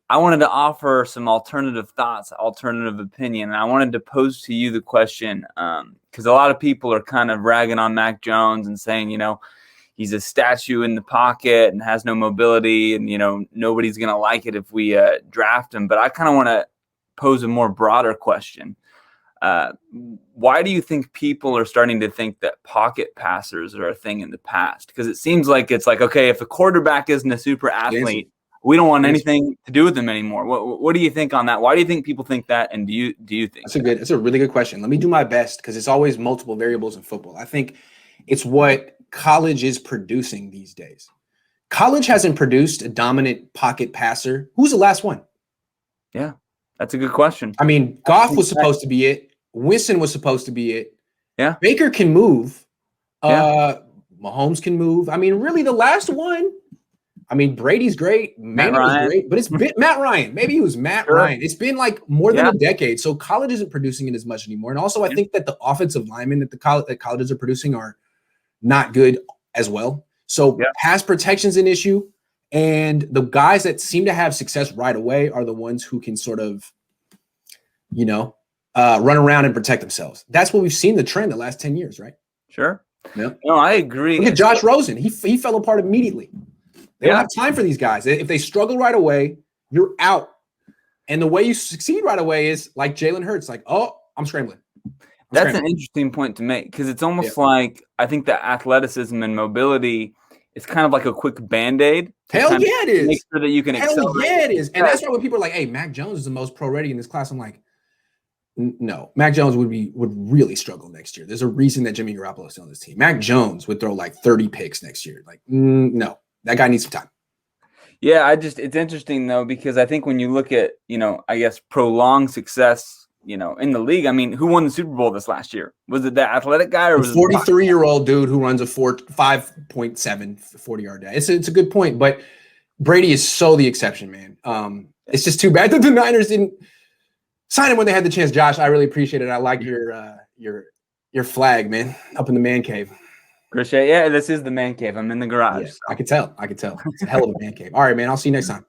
I wanted to offer some alternative thoughts, alternative opinion, and I wanted to pose to you the question because a lot of people are kind of ragging on Mac Jones and saying, he's a statue in the pocket and has no mobility, and nobody's gonna like it if we draft him. But I kind of want to pose a more broader question. Why do you think people are starting to think that pocket passers are a thing in the past? Because it seems like it's like, okay, if a quarterback isn't a super athlete, we don't want anything to do with them anymore. What do you think on that? Why do you think people think that? And do you think that's a really good question? Let me do my best because it's always multiple variables in football. I think it's what college is producing these days. College hasn't produced a dominant pocket passer. Who's the last one? Yeah, that's a good question. I mean, Goff was supposed to be it. Winston was supposed to be it. Yeah. Baker can move. Mahomes can move. I mean, really, the last one. I mean, Brady's great. Matt great, but it's been Matt Ryan. Maybe it was Matt Ryan. It's been like more than a decade. So college isn't producing it as much anymore. And also, I think that the offensive linemen that colleges are producing are not good as well. So pass protection's an issue. And the guys that seem to have success right away are the ones who can sort of, run around and protect themselves. That's what we've seen the trend the last 10 years, right? Sure. Yeah. No, I agree. Look at Josh Rosen. He fell apart immediately. They don't have time for these guys. If they struggle right away, you're out. And the way you succeed right away is like Jalen Hurts, like, oh, I'm scrambling. That's an interesting point to make because it's almost like I think that athleticism and mobility is kind of like a quick Band-Aid. Hell yeah, it is. Make sure that you can accelerate. Hell yeah, it is. And that's why when people are like, hey, Mac Jones is the most pro-ready in this class, I'm like, no, Mac Jones would really struggle next year. There's a reason that Jimmy Garoppolo is still on this team. Mac Jones would throw like 30 picks next year. Like, no, that guy needs some time. Yeah, it's interesting though, because I think when you look at, I guess prolonged success, in the league, I mean, who won the Super Bowl this last year? Was it that athletic guy or was it 43-year-old dude who runs a 5.7 40-yard dash? It's a good point, but Brady is so the exception, man. It's just too bad that the Niners didn't sign him when they had the chance. Josh, I really appreciate it. I like your flag, man, up in the man cave. Appreciate it. Yeah, this is the man cave. I'm in the garage. Yeah, I could tell. It's a hell of a man cave. All right, man. I'll see you next time.